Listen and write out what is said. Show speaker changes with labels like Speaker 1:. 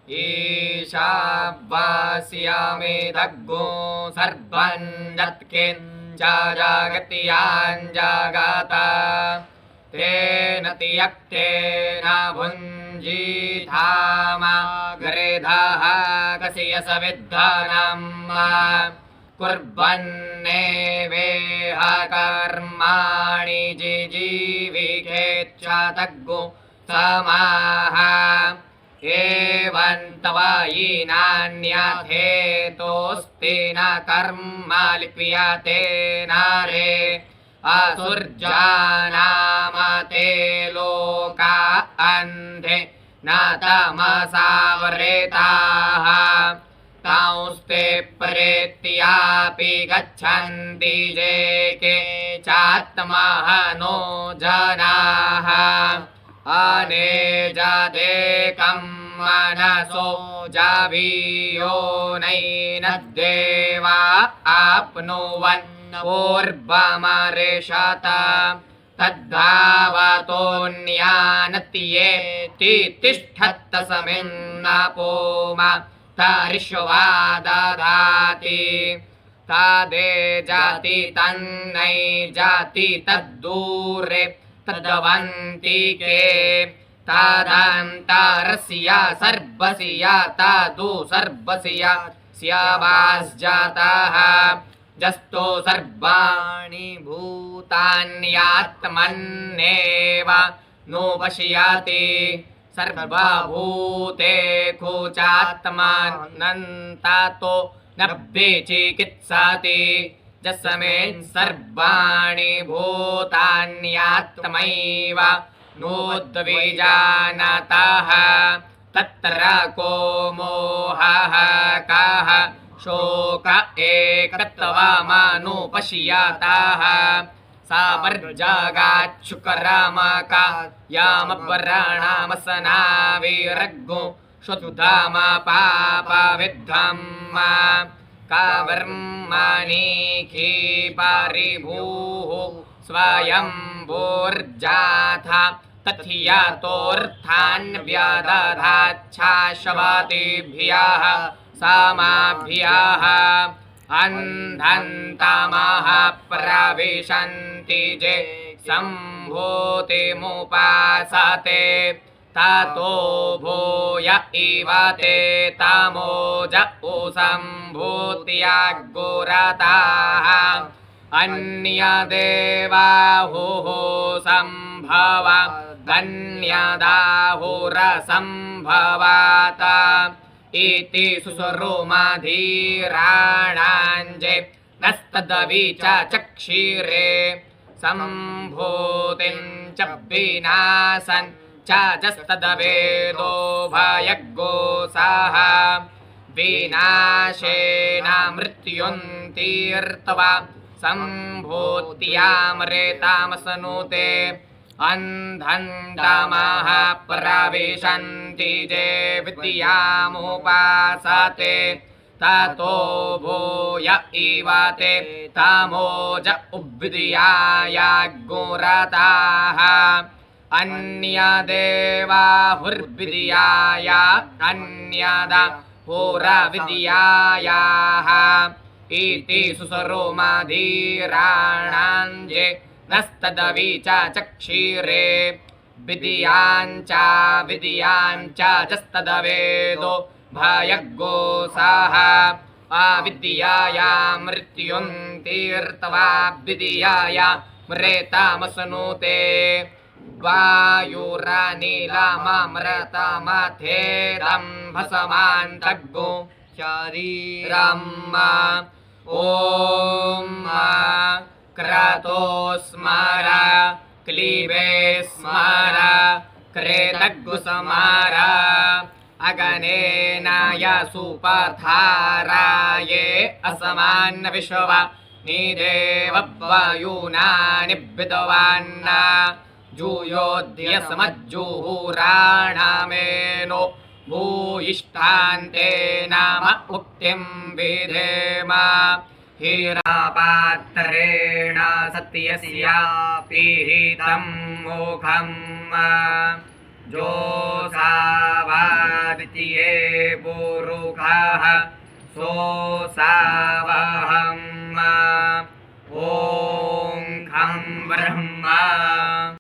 Speaker 1: ईशावास्यामि दग्गो सर्वं यत्किञ्च जगत्याञ्जगता तेन तियक्तेन भुञ्जीथामग्रेधः कस्य सविद्धनम् कुर्वन्नेवेह कर्माणि जिजीविकेच्च तग्गो समाः एवं तव नान्यथेतोऽस्ति न कर्म लिप्यते नारे असुर्जानामते लोका अन्धे न तमसावृताः तांस्ते प्रेत्यापि गच्छन्ति ये के चात्मनो जनाः अनेजदेकं मनसो जावीयो नैनद्देवा आप्नुवन् पूर्वमर्षत तद्धावतोऽन्यानत्येति तिष्ठत्तसमिन्नपोम तरिष्वा ददाति तदे जाति तन्नै जाति तद्दूरे तद्वन्तिके तदन्तरस्य सर्वस्य तदु सर्वस्य स्यावास्जातः जस्तो सर्वाणि भूतान्यात्मन्नेव नोपश्यति सर्वभूतेषु चात्मानन्तातो न चिकित्साति जस्मेन् सर्वाणि भूतान्यात्मैव नोद्विजानतः तत्र को मोहः कः शोक एकत्वमनुपश्यतः सावर्जगाच्छुकरामका यामपराणामसनाविरग्गो श्वतुधाम पापविद्धम् कावर्मणिखि परिभूः स्वयंभूर्जाथ तथियातोऽर्थान् व्यदधाच्छाश्वतीभ्यः सामाभ्यः अन्धन्तमः प्रविशन्ति जे सम्भूतिमुपासते ततो भूय इव ते तमोज सम्भूत्यागुरताः अन्यदेवाहुः सम्भव अन्यदाहुरसम्भवात इति सुसुरुमधीराणाञ्जे नस्तदविच चक्षिरे सम्भूतिं च विनाशन् च जस्तदवेदो भयग्गोसाः विनाशेन मृत्युन्तीर्त्वा सम्भूत्यामृतामसनुते अन्धन्तमः प्रविशन्ति जे विद्यामुपासते ततो भूय इव ते तमोज उद्विद्यायागुरताः अन्यदेवाहुर्विद्याय अन्यदा हुरविद्यायाः इति सुसुरुमधीराणाञ्जे नस्तदविच चक्षिरे विद्याञ्च जस्तदवेदो भयग्गोसाः अविद्याया मृत्युन्तीर्त्वा विद्याया मृतामसनुते वायुरनिलममृतमथेदं भसमान्तग्गो शरीरम् ॐ क्रतो स्मर क्लीबे स्मर क्रेतग्गु स्मर अगनेन यसुपथाराये असमान्न विश्व निदेववायुना निब्बितवान्न जूयोद्य समज्जुहुराणामेनो भूयिष्ठान्ते नाम उक्तिं विधेम हीरापात्रेण सत्यस्य पीहितं मुखम् जोषा ये पुरुखाः सोऽसावहम् ॐ खं ब्रह्मा